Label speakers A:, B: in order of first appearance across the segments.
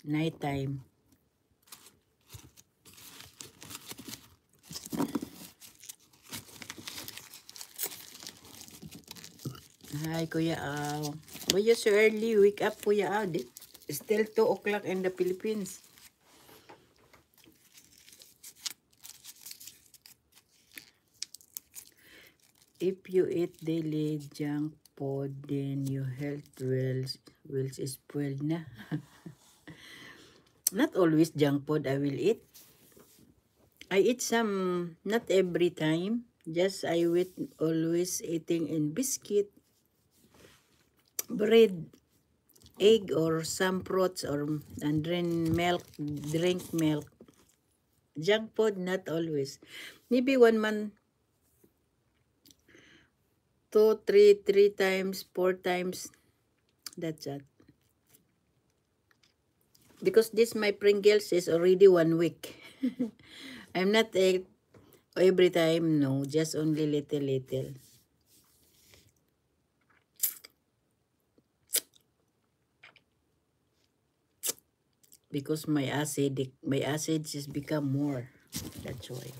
A: night time. Hi, Kuya Aw. Why you so early? Wake up, Kuya Aw. It's still 2 o'clock in the Philippines. If you eat daily junk food, then your health will spoil na. Not always junk food I will eat. I eat some, not every time. Just I will always eating in biscuit, bread, egg, or some fruits, or and drink milk. Junk food, not always. Maybe 1 month, 2, 3 times, 4 times. That's it. Because this my Pringles is already 1 week. I'm not every time, no. Just only little. Because my acid just become more. That's why.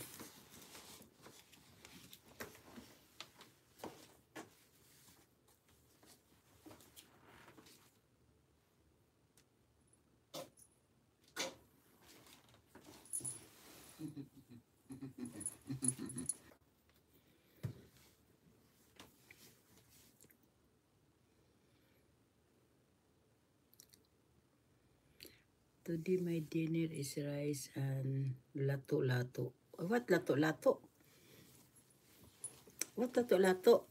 A: Today my dinner is rice and lato-lato. What lato-lato? What lato-lato?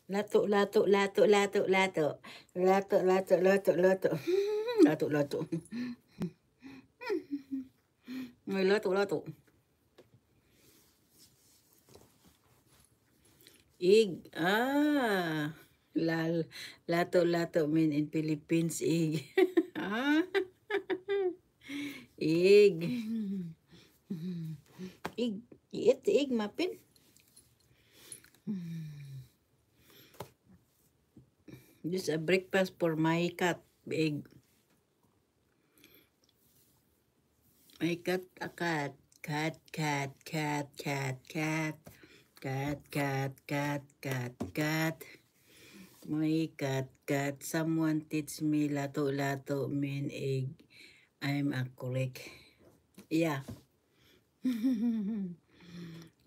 A: Lato-lato. Lato-lato. May lato-lato. Egg. Ah. Lato-lato mean in Philippines egg. Ah. Egg. Egg. You eat the egg, Muffin? This is a breakfast for my cat. Egg. My cat, a cat. Cat. My cat. Someone teach me lato mean egg. I'm a correct. Yeah. You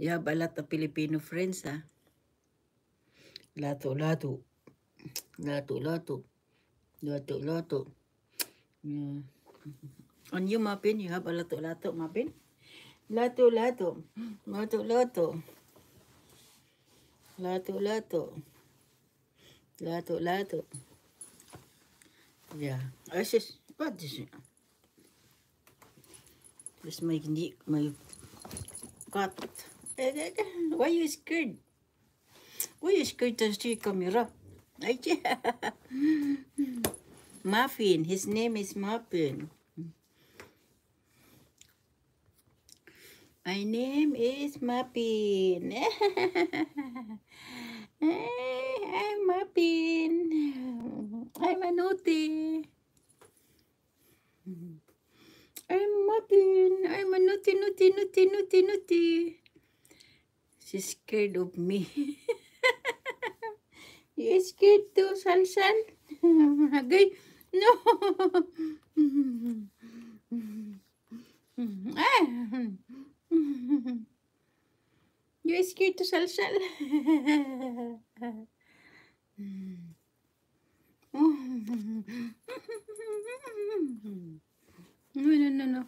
A: have a lot of Filipino friends, huh? Lato. Yeah. On you, Muffin, you have a lato, Muffin? Lato. Lato. Yeah. What is it? This my cat. Why you scared? Why you scared to see camera? Muffin. His name is Muffin. My name is Muffin. I'm Muffin. I'm a naughty. I'm Muffin. I'm a naughty. She's scared of me. You scared too, Salsal? Agay. No. You scared to Salsal? No.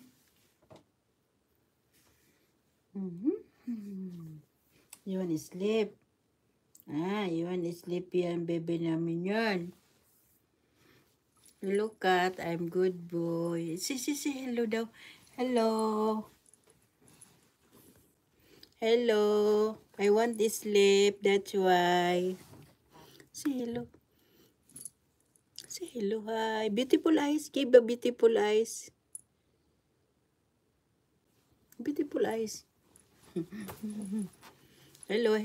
A: You want to sleep? You want to sleep yan, baby namin yan. Look at, I'm good boy. Say hello daw. Hello. I want to sleep, that's why. Say hello. Say hello, hi. Beautiful eyes. Give a beautiful eyes. Beautiful eyes. Hello.